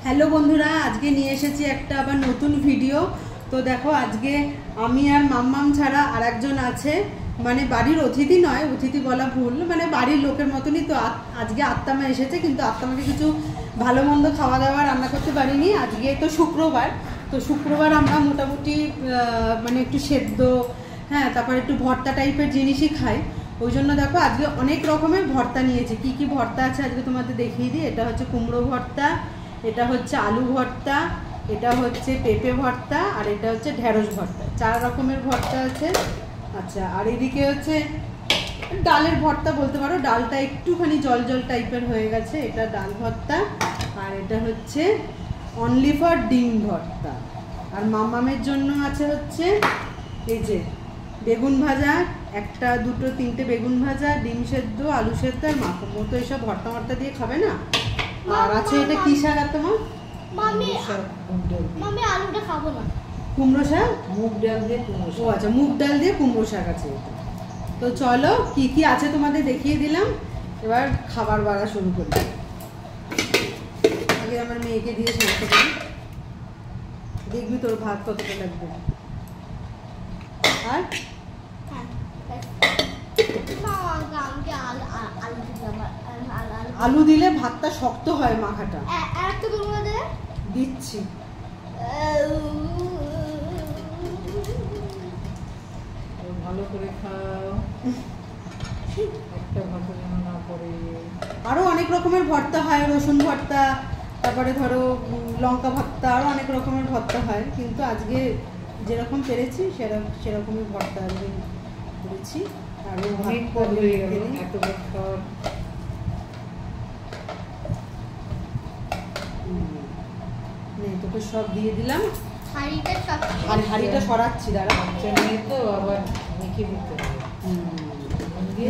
Hello বন্ধুরা, আজকে নিয়ে এসেছি একটা আবার নতুন ভিডিও। তো দেখো, আজকে আমি আর মাম্মাম ছাড়া আর একজন আছে, মানে বাড়ির অতিথি নয়, অতিথি বলা ভুল, মানে বাড়ির লোকের মতনই। তো আজকে আত্মামা এসেছে, কিন্তু আত্মামাকে কিছু ভালো মন্দ খাওয়া দাওয়া রান্না করতে পারিনি। আজকে তো শুক্রবার, তো শুক্রবার আমরা মোটামুটি মানে একটু সেদ্ধ, হ্যাঁ, তারপর একটু ভর্তা টাইপের জিনিসই খাই। ওই জন্য দেখো আজকে অনেক রকমের ভর্তা নিয়েছি। কি কি ভর্তা আছে আজকে তোমাদের দেখিয়ে দিই। এটা হচ্ছে কুমড়ো ভর্তা, এটা হচ্ছে আলু ভর্তা, এটা হচ্ছে পেঁপে ভর্তা, আর এটা হচ্ছে ঢেঁড়স ভর্তা। 4 রকমের ভর্তা আছে। আচ্ছা, আর এদিকে হচ্ছে ডালের ভর্তা বলতে পারো, ডালটা একটুখানি জল জল টাইপের হয়ে গেছে, এটা ডাল ভর্তা। আর এটা হচ্ছে অনলি ফর ডিম ভর্তা। আর মামামের জন্য আছে হচ্ছে এই যে বেগুন ভাজা, 1, 2, 3টে বেগুন ভাজা, ডিম সেদ্ধ, আলু সেদ্ধ আর মাখন মতো। এইসব ভর্তা ভর্তা দিয়ে খাবে না। আর আছে এটা কি শাক আর তোমার? মামি আলুটা খাবো না। কুমড়ো শাক, মুগ ডাল দিয়ে কুমড়ো শাক। ও আচ্ছা, মুগ ডাল দিয়ে কুমড়ো শাক আছে এটা। তো চলো কি কি আছে তোমাদের দেখিয়ে দিলাম, এবার খাবার বাড়া শুরু করি। আগে আমার মেয়েকে দিয়ে সমস্ত করি, দেখবি তোর ভাত কতটা লাগবে। আর আলু দিলে ভাতটা শক্ত হয়, মাখাটা দিচ্ছি। ভালো করে খাও, একটা ভাত যেন না পড়ে। আরো অনেক রকমের ভর্তা হয়, রসুন ভর্তা, তারপরে ধরো লঙ্কা ভর্তা, আরো অনেক রকমের ভর্তা হয়। কিন্তু আজকে যেরকম পেরেছি সেরকমই ভর্তা আজকে করেছি। আর অনেক পদ হয়ে গেল এত খাওয়ার। তোকে সব দিয়ে দিলাম। হাঁড়িটা সরাচ্ছি, দাঁড়া। তো আবার মেখে দিতে হবে।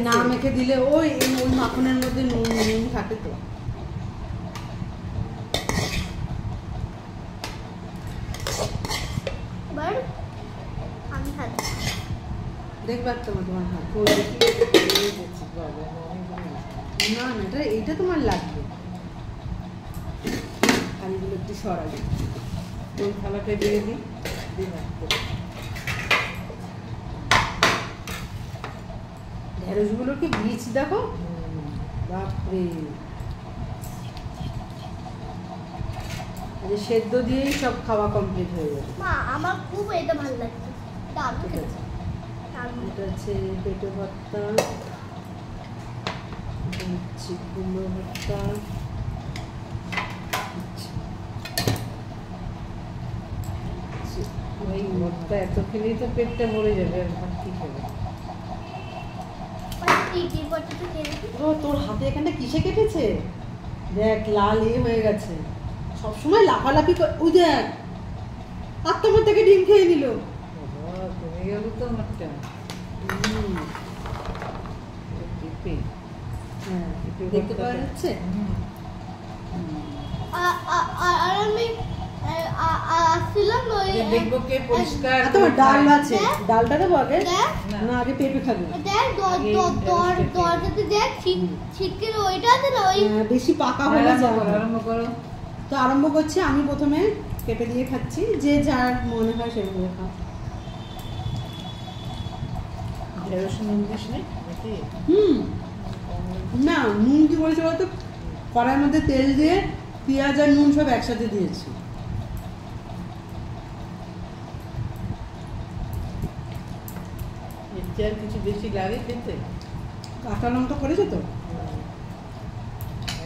না মেখে দিলে ওই মাখনের মধ্যে নুন থাকে তো। দেখবার তোমার হাত না না, এইটা তোমার লাগবে। হাঁড়িগুলো একটু সরাবে। ওই থালাটা দিয়ে দিই। ঢেঁড়সগুলোর কি বীজ দেখো, বাপরে। সেদ্ধ দিয়েই সব খাওয়া কমপ্লিট হয়ে যাবে। আমার খুব এটা ভালো লাগছে। এটা হচ্ছে পেঁপে ভর্তা, কুমড়ো ভর্তা, ওই ভর্তা এত খেলেই তো পেটটা ভরে যাবে, আর ভাত কি খাবে? ও তোর হাতে এখানটা কিসে কেটেছে দেখ, লাল হয়ে গেছে। সবসময় লাফালাফি ওই দেখ, আত্মমর থেকে ডিম খেয়ে নিল। কমে গেল তো আমারটা। হ্যাঁ, দেখতে পাওয়া যাচ্ছে। দেখবো কে পরিষ্কার। তোমার ডাল আছে, ডালটা দেবো আগে না, আগে পেঁপে খাবে। বেশি পাকা হলে আরম্ভ করো। তো আরম্ভ করছি। আমি প্রথমে পেঁপে দিয়ে খাচ্ছি, যে যার মনে হয় সেরকম খাও। ঢেঁড়স নুন দিস না? না, নুন কি বলেছে বলতো, কড়াইয়ের মধ্যে তেল দিয়ে পেঁয়াজ আর নুন সব একসাথে দিয়েছি। আর কিছু বেশি লাগে খেতে? কাঁচা লঙ্কা করেছে তো,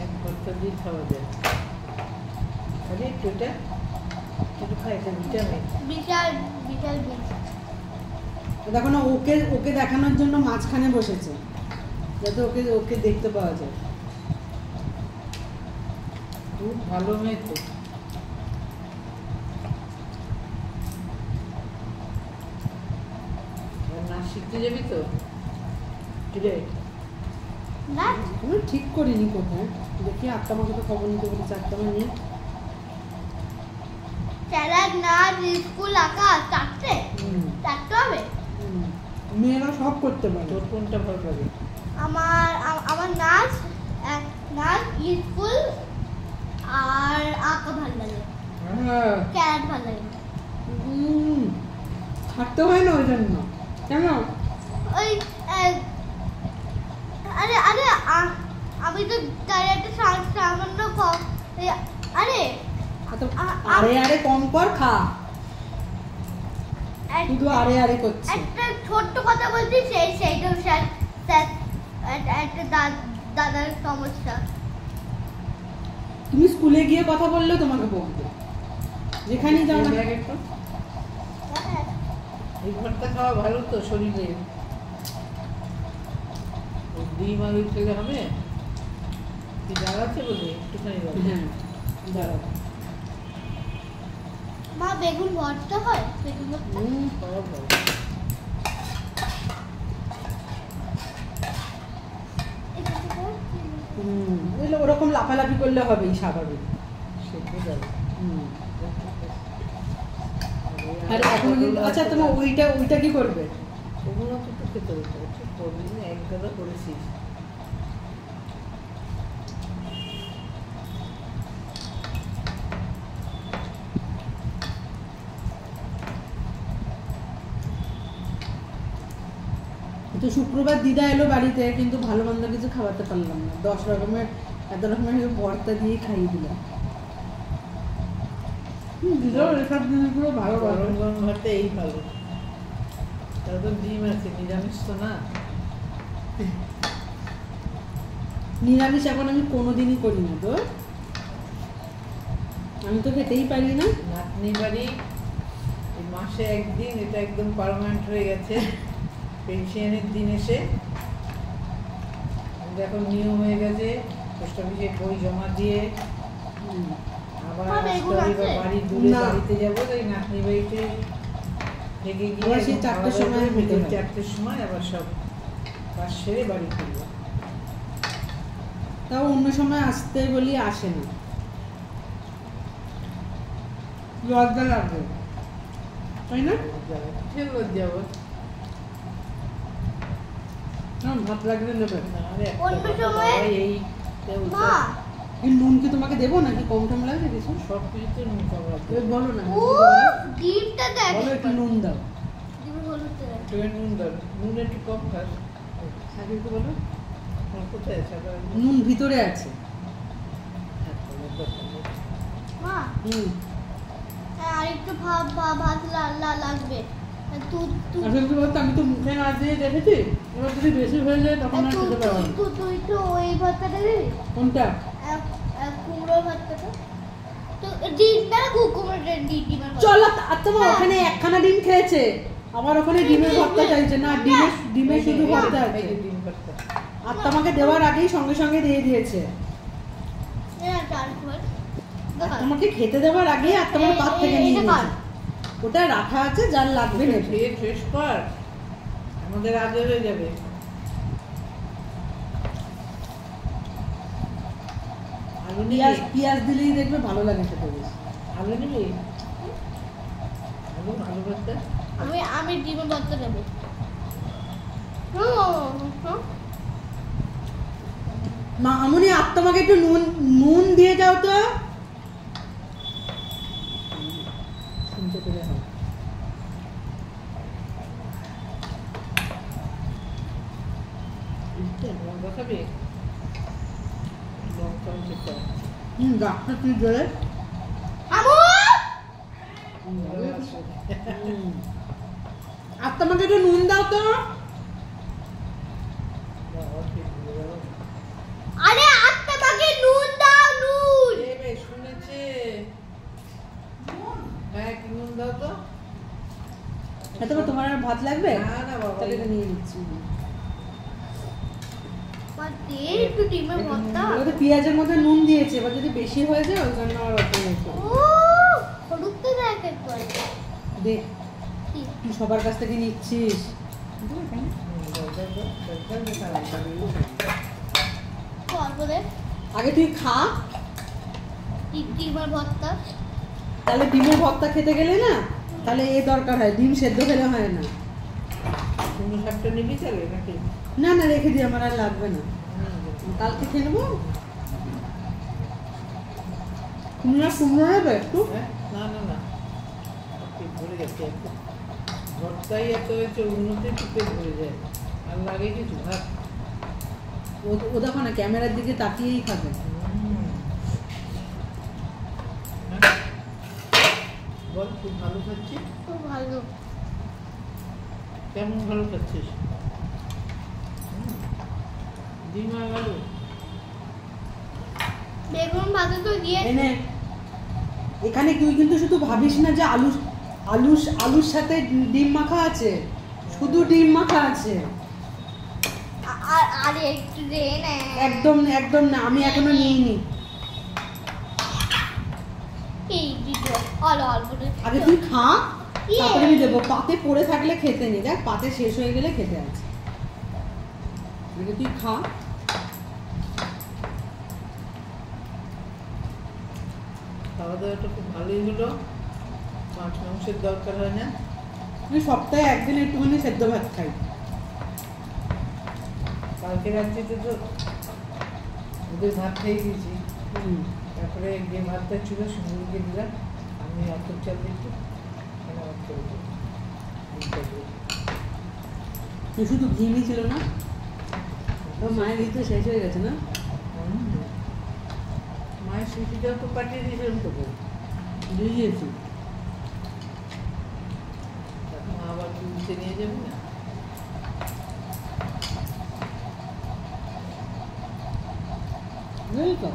এক ভর্তা দিয়ে খাওয়া যায়। আরে এটা একটু খাই, এটা ভিটামিন। বিশাল দেখো না, ওকে দেখানোর জন্য মাঝখানে বসেছে, যাতে ওকে দেখতে পাওয়া যায়। খুব ভালো মেয়ে তো। না শিখতে যাবি তো? ঠিক করিনি কোথায়, দেখি আত্মামাকে তো খবর নিতে বলেছে। আত্মামা নিয়ে স্কুল আঁকা চারটে হবে। মেয়েরা সব করতে পারে। তোর কোনটা ভালো লাগে? আমার নাচ স্কুল আর আঁকা ভালো লাগে, হ্যাঁ ক্যারেট ভালো লাগে। ছাড়তে হয় না ওই জন্য। কেন? ওই আরে আরে আমি তো ক্যারেটে সামান্য কম। আরে আরে আরে কম কর, খা। শুধু আরে আরে করছে। একটা ছোট্ট কথা বলছি, সেইটা একটা দাদার সমস্যা। তুমি স্কুলে গিয়ে কথা বললেও তোমাকে বলবে, যেখানেই যাও না। এই ভর্তা খাওয়া ভালো তো শরীরে। ডিম আলু খেলে হবে কি দাঁড়াচ্ছে বলে একটুখানি হ্যাঁ দাঁড়াও। মা বেগুন ভর্তা হয়? বেগুন ভর্তা খাওয়া ভালো। বুঝলে ওরকম লাফালাফি করলে হবেই, স্বাভাবিক। সেটা যাবে। আর এখন কিন্তু আচ্ছা তোমার ওইটা কি করবে? ওগুলো তো তো খেতে হতো, ঠিক করবি না, এক গাদা করেছিস। তো শুক্রবার দিদা এলো বাড়িতে, কিন্তু ভালো মন্দ কিছু খাওয়াতে পারলাম না। 10 রকমের এত রকমের ভর্তা দিয়ে খাইয়ে দিলাম। দিদাও এসব জিনিসগুলো ভালো গরম গরম ভাতে এই ভালো। তারপর ডিম আছে, নিরামিষ তো না। নিরামিষ এখন আমি কোনোদিনই করি না তো, আমি তো খেতেই পারি না। নাতনি বাড়ি এই মাসে একদিন, এটা একদম পার্মানেন্ট হয়ে গেছে। পেনশনের দিন এসে এখন নিয়ম হয়ে গেছে, পোস্ট অফিসে বই জমা দিয়ে আবার আসতে হবে, বাড়ি দূরে বাড়িতে যাবো, তাই নাতনি বাড়িতে থেকে গিয়ে আবার সেই 4টার সময় বিকেল হতে হয়। 4টার সময় আবার সব কাজ সেরে বাড়ি ফিরবো। তাও অন্য সময় আসতে বলি আসে না, লজ্জা লাগবে, তাই না? ফেরত যাবো না, ভাত লাগলে নেবে। অন্য সময় মা এই নুন কি তোমাকে দেবো নাকি কম টম লাগবে কিছু? সব কিছুতে নুন কম রাখবে। এবার বলো না, ও ডিমটা দেখ, বলো একটু নুন দাও। ডিমের হলুদটা দেখ। একটু নুন দাও, নুন একটু কম খাস। আগে একটু বলো। আমার কোথায় আছে আবার? নুন ভিতরে আছে। মা আর একটু ভাত লাগবে। আসলে কি বলতো, আমি তো মুখে না দিয়ে দেখেছি, এবার যদি বেশি হয়ে যায় তখন আর খেতে পারবো না। তুই তো ওই ভাতটা দিবি, কোনটা? কুমড়ো ভাতটা। তো ডিমটা কুমড়োটা ডিমের ভাত। চলো, আর তোমার ওখানে একখানা ডিম খেয়েছে, আবার ওখানে ডিমের ভর্তা চাইছে। না, ডিমের শুধু ভর্তা আছে। ডিম ভর্তা। আর তোমাকে দেওয়ার আগেই সঙ্গে সঙ্গে দিয়ে দিয়েছে। আর তোমাকে খেতে দেওয়ার আগে আর তোমার পাত থেকে নিয়ে নিয়েছে। ওটা রাখা আছে, যার লাগবে নেবে। খেয়ে শেষ কর, আমাদের আগে হয়ে যাবে। আলু নিবি? পেঁয়াজ দিলেই দেখবে ভালো লাগে খেতে বেশ। আলু নিবি? আলু ভর্তা? আমি ডিমের ভর্তা নেব। মা আমনি, আর তোমাকে একটু নুন দিয়ে যাও তো। শুনতে পেলে হয়। লঙ্কা খাবি? লঙ্কা খেতে হয়। ডাক্তার তুই জলে। আর তোমাকে একটু নুন দাও তো। আরে আত্মাকে নুন দাও, নুন। শুনেছে? হ্যাঁ, কি নুন দাও তো। তবে তোমার আর ভাত লাগবে? না না বাবা, তাহলে এটা নিয়ে নিচ্ছি। একটু ডিমের ভর্তা। ওটা পেঁয়াজের মধ্যে নুন দিয়েছে, এবার যদি বেশি হয়ে যায় ওই জন্য আর অত হয়েছে। ও হলুদটা দেখ একবার। দে, তুই সবার কাছ থেকে নিচ্ছিস। আগে তুই খা, ডিমের ভর্তা। তাহলে ডিমের ভর্তা খেতে গেলে না, তাহলে এ দরকার হয়, ডিম সেদ্ধ খেলে হয় না। তুমি সবটা নিবি তাহলে নাকি? না না, রেখে দিই, আমার আর লাগবে না, কালকে খেয়ে নেবো। কুমড়ো নেবে একটু? হ্যাঁ না না না পেট ভরে গেছে একটু ভর্তাই এত হয়েছে উন্নতি একটু পেট ভরে যায় আর লাগে কিছু ভাত ও দেখো না ক্যামেরার দিকে তাকিয়েই খাবে। হ্যাঁ। বল খুব ভালো খাচ্ছি খুব ভালো। কেমন ভালো খাচ্ছিস ডিম আর আলু বেগুন ভাজা তো দিয়ে এনে এখানে তুই কিন্তু শুধু ভাবিস না যে আলুর সাথে ডিম মাখা আছে, শুধু ডিম মাখা আছে। আর একটু দে না। একদম একদম না, আমি এখনো নিইনি। এই দিদি অল্প আগে তুই খা, তারপরে আমি দেবো। পাতে পড়ে থাকলে খেতে নেই, দেখ পাতে শেষ হয়ে গেলে খেতে আছে। আগে তুই খা। খাওয়া দাওয়াটা খুব ভালোই হলো, মাছ মাংসের দরকার হয় না। আমি সপ্তাহে একদিন একটুখানি সেদ্ধ ভাত খাই। কালকে রাত্রিতে তো ওদের ভাত খেয়ে দিয়েছি, তারপরে যে ভাতটা ছিল সুন্দরকে দিলাম, আমি অল্প চাল দিচ্ছি শুধু ঘিমি ছিল না, মায়ের ঘি তো শেষ হয়ে গেছে না? মায়ের সুতিটাও তো পাঠিয়ে দিয়েছিলাম তোকে, দিয়ে দিয়েছি। এখন আবার তুলতে নিয়ে যাবি না? বুঝলি তো?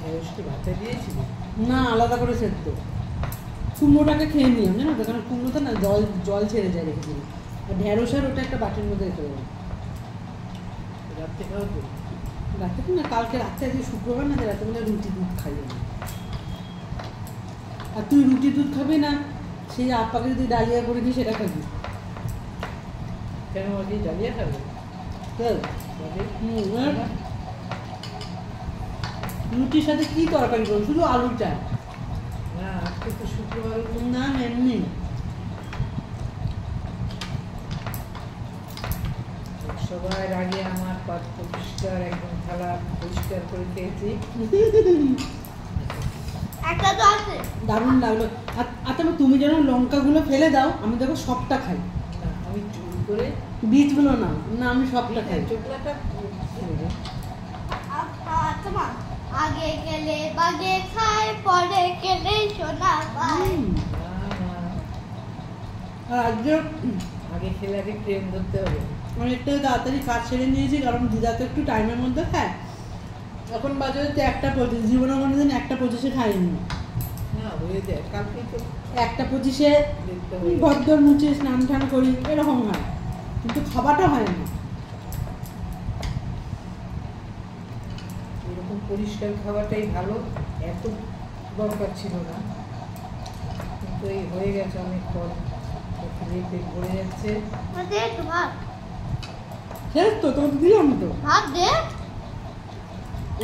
ঢেঁড়সকে ভাতে দিয়েছিলি? না, আলাদা করে সেদ্ধ। কুমড়োটাকে খেয়ে নিলাম জানো তো, কারণ কুমড়োটা না জল জল ছেড়ে যায় রেখেছিলি। আর ঢেঁড়সের ওটা একটা বাটির মধ্যে রেখে দেবো। রাত্রে খাওয়া তো রাতে না, কালকে রাত্রে আজকে শুক্রবার না, রাতে বলে রুটি দুধ খাই আমি। আর তুই রুটি দুধ খাবি না, সেই আপাকে যদি ডালিয়া করে দিই সেটা খাবি। কেন আজকে ডালিয়া খাবে? রুটির সাথে কি তরকারি করবো? শুধু আলুর চাল না, আজকে তো শুক্রবার। না, এমনি সবার আগে আমার পাত্র পরিষ্কার, একদম থালা পরিষ্কার করে খেয়েছি। একটা তো আছে। দারুণ লাগলো। আচ্ছা, তুমি যেন লঙ্কাগুলো ফেলে দাও, আমি দেখো সবটা খাই। না, আমি চুরি করে বীজগুলো না, না আমি সবটা খাই। চোখলাটা আচ্ছা মা, আগে গেলে বাগে খায়, পরে গেলে সোনা পায়। আর আজকে আগে খেলে আগে ট্রেন ধরতে হবে। অনেকটা তাড়াতাড়ি কাজ সেরে নিয়েছি, কারণ দিদা তো একটু টাইমের মধ্যে খায়। এখন বাজে হচ্ছে 1:25, জীবনে কোনোদিন 1:25 খাইনি। না হয়ে যায়, কালকে তো 1:25 দেখতে হবে। ঘরদোর মুছে স্নান টান করি, এরকম হয়, কিন্তু খাওয়াটা হয় না। এরকম পরিষ্কার খাওয়াটাই ভালো, এত দরকার ছিল না, কিন্তু এই হয়ে গেছে অনেক পর, খেয়ে পেট ভরে যাচ্ছে। দে একটু ভাত, শেষ তো, তোমাকে দিলাম তো। ভাত দে।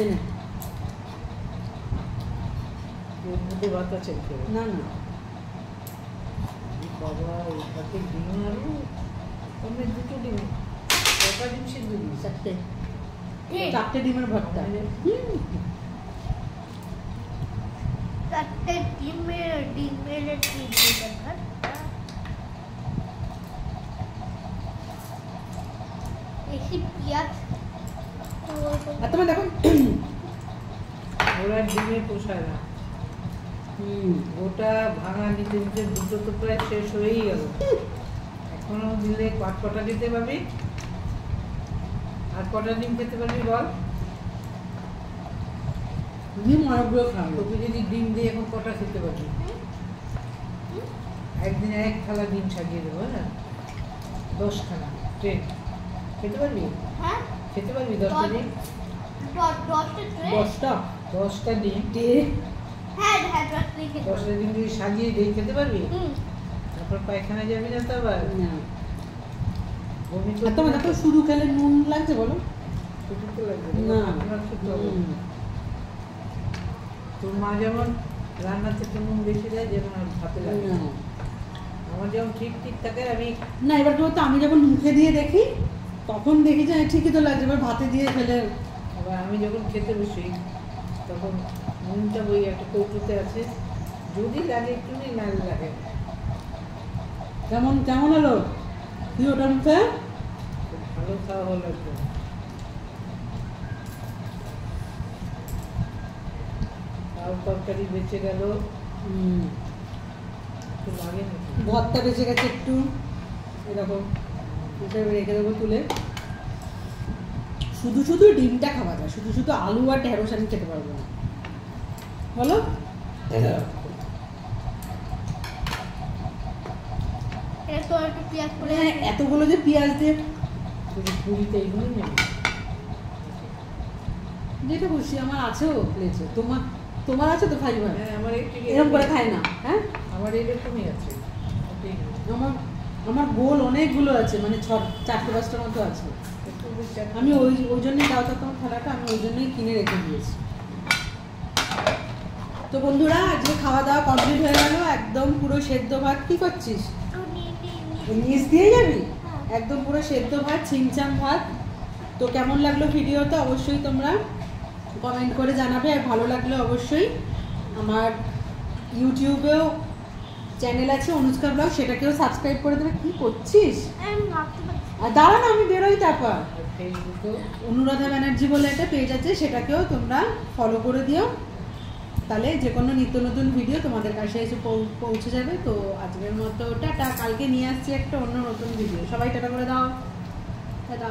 এনে এর মধ্যে ভাত আছে খেয়ে। না না, বাবা, এই ভাতে ডিম আলু, আমি দুটো ডিম, কটা ডিম সিদ্ধ দিই? 4টে ডিমের ভর্তা। চারটে ডিমের ভাত। বেশি পেঁয়াজ আর তোমার দেখো ওরা ডিমে পোষায় না, গোটা ভাঙা নিতে নিতে দুটো তো প্রায় শেষ হয়েই গেল। এখনো দিলে কটা দিতে পারবি? আর কটা ডিম খেতে পারবি বল? ডিম অনেকগুলো খাবো। তোকে যদি ডিম দিয়ে এখন কটা খেতে পারবি? একদিনে 1 থালা ডিম সাজিয়ে দেবো, হ্যাঁ 10 খানা ট্রেন খেতে পারবি? হ্যাঁ, খেতে পারবি 10টা ডিম? 10টা ডিম, হ্যাঁ হ্যাঁ 10টা ডিম যদি সাজিয়ে দিই খেতে পারবি? তারপর পায়খানা যাবি না তো আবার? বমি আর করতে তোমার দেখো শুধু খেলে নুন লাগছে বলো? শুধু তো লাগবে না। আপনার খেতে হবে। তোর মা যেমন রান্নাতে একটু নুন বেশি দেয়, যেমন আর ভাতে লাগে না। আমার যেমন ঠিক ঠিক থাকে, আমি না, এবার কি বলতো, আমি যখন মুখে দিয়ে দেখি তখন দেখি যে ঠিকই তো লাগছে, এবার ভাতে দিয়ে ফেলে। আবার আমি যখন খেতে বসি তখন নুনটা ওই একটা কৌটোতে আছে, যদি লাগে একটু না লাগে। কেমন কেমন হলো তুই ওটা মুখে? ভালো খাওয়া হলো একদম। আর তরকারি বেঁচে গেল, একটু লাগে নাকি? ভর্তা বেঁচে গেছে একটু, এরকম হিসেবে রেখে দেবো তুলে। শুধু শুধু ডিমটা খাওয়া যায়, শুধু শুধু আলু আর ঢেঁড়স আমি খেতে পারবো না, বলো? এতো একটু পেঁয়াজ করে এতগুলো যে পেঁয়াজ দিয়ে, পুরিতে এইগুলো নেই, যেটা খুশি আমার আছেও প্লেটে। তোমার আছে তো ফাইবার? হ্যাঁ আমার এরকম করে খাই না। হ্যাঁ আমার এইরকমই আছে। আমার গোল অনেকগুলো আছে, মানে 4-5টার মতো আছে। আমি ওই জন্যই দাও তো তোমার থালাটা আমি ওই জন্যই কিনে রেখে দিয়েছি। তো বন্ধুরা আজকে খাওয়া দাওয়া কমপ্লিট হয়ে গেল, একদম পুরো সেদ্ধ ভাত। কি করছিস? নিচ দিয়ে যাবি? একদম পুরো সেদ্ধ ভাত, ছিমছাম ভাত। তো কেমন লাগলো ভিডিওটা অবশ্যই তোমরা কমেন্ট করে জানাবে, আর ভালো লাগলে অবশ্যই আমার ইউটিউবেও চ্যানেল আছে অনুষ্কা ব্লগ, সেটাকেও সাবস্ক্রাইব করে দেবে। কি করছিস? আর দাঁড়া না, আমি বেরোই তারপর। অনুরাধা ব্যানার্জি বলে একটা পেজ আছে, সেটাকেও তোমরা ফলো করে দিও, তাহলে যে কোনো নিত্য নতুন ভিডিও তোমাদের কাছে এসে পৌঁছে যাবে। তো আজকের মতো টাটা, কালকে নিয়ে আসছি একটা অন্য নতুন ভিডিও। সবাই টাটা করে দাও, টাটা।